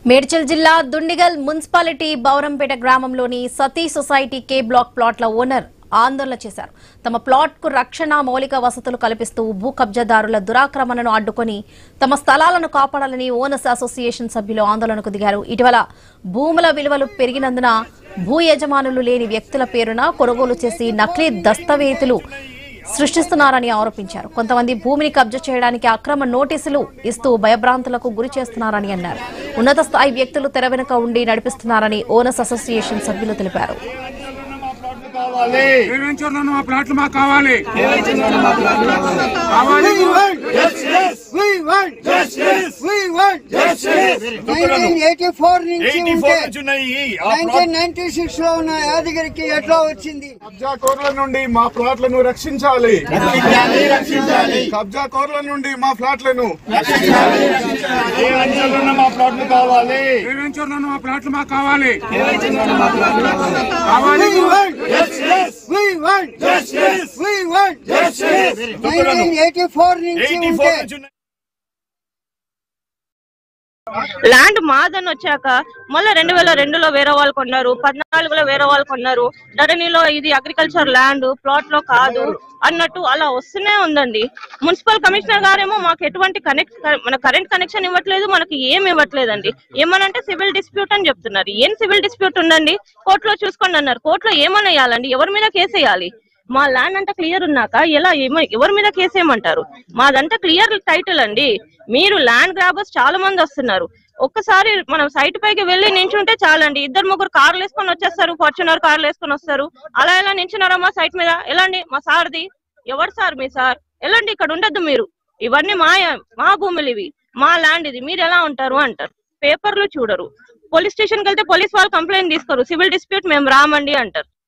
మేడ్చల్ జిల్లా దుండిగల్ మున్సిపాలిటీ బౌరంపేట గ్రామంలోని సతీ సొసైటీ కే బ్లాక్ ప్లాట్ల ఓనర్ ఆందోళన చేశారు. తమ ప్లాట్ కు రక్షణ మౌలిక వసతులు కల్పిస్తూ భూ కబ్జాదారుల దురాక్రమణను అడ్డుకొని తమ స్థలాలను కాపాడాలని ఓనర్స్ అసోసియేషన్ సభ్యులు ఆందోళనకు దిగారు. ఇటీవల భూముల విలువలు పెరిగినందున భూ యజమానులు లేని వ్యక్తుల పేరున కొనుగోలు చేసి నకిలీ దస్తావేజులు సృష్టిస్తున్నారని ఆరోపించారు. కొంతమంది భూమిని కబ్జా చేయడానికి అక్రమ నోటీసులు ఇస్తూ భయభ్రాంతులకు గురి చేస్తున్నారని అన్నారు. ఉన్నత స్థాయి వ్యక్తులు తెర వెనుక ఉండి నడిపిస్తున్నారని ఓనర్స్ అసోసియేషన్ సభ్యులు తెలిపారు. యాదగిరికి ఎట్లా వచ్చింది? కబ్జాకోర్ల నుండి మా ప్లాట్లను రక్షించాలి. కబ్జాకోర్ల నుండి మా ప్లాట్లను మా ప్లాట్లు కావాలి. మా ప్లాట్లు మాకు కావాలి. We want justice. We want justice. 1984 నుంచి ఉంటే ల్యాండ్ మాదని వచ్చాక మళ్ళీ 2002లో వేరే వాళ్ళు కొన్నారు, 14లో వేరే వాళ్ళు కొన్నారు. ధరణిలో ఇది అగ్రికల్చర్ ల్యాండ్, ప్లాట్ లో కాదు అన్నట్టు అలా వస్తూనే ఉందండి. మున్సిపల్ కమిషనర్ గారేమో మాకు ఎటువంటి మన కరెంట్ కనెక్షన్ ఇవ్వట్లేదు, మనకి ఏం ఇవ్వట్లేదండి. ఏమనంటే సివిల్ డిస్ప్యూట్ అని చెప్తున్నారు. ఏం సివిల్ డిస్ప్యూట్ ఉందండి? కోర్టులో చూసుకోండి అన్నారు. కోర్టులో ఏమన్నా వేయాలండి? ఎవరి మీద కేసు వేయాలి? మా ల్యాండ్ అంతా క్లియర్ ఉన్నాక ఎలా ఎవరి మీద కేసు ఏమంటారు? మాదంతా క్లియర్ టైటిల్ అండి. మీరు ల్యాండ్ గ్రాబర్స్ చాలా మంది వస్తున్నారు. ఒక్కసారి మనం సైట్ పైకి వెళ్ళి నించుంటే చాలండి. 2-3 కార్లు వేసుకొని వచ్చేస్తారు, ఫార్చునర్ కార్లు వేసుకొని వస్తారు. అలా ఎలా నించున్నారా మా సైట్ మీద? ఎలాండి? మా సార్ది ఎవరు సార్? మీ సార్ ఎలాండి? ఇక్కడ ఉండద్దు మీరు. ఇవన్నీ మా భూములు, ఇవి మా ల్యాండ్, ఇది మీరు ఎలా ఉంటారు అంటారు. పేపర్లు చూడరు. పోలీస్ స్టేషన్కి వెళ్తే పోలీస్ వాళ్ళు కంప్లైంట్ తీసుకోరు. సివిల్ డిస్ప్యూట్ మేము రామండి అంటారు.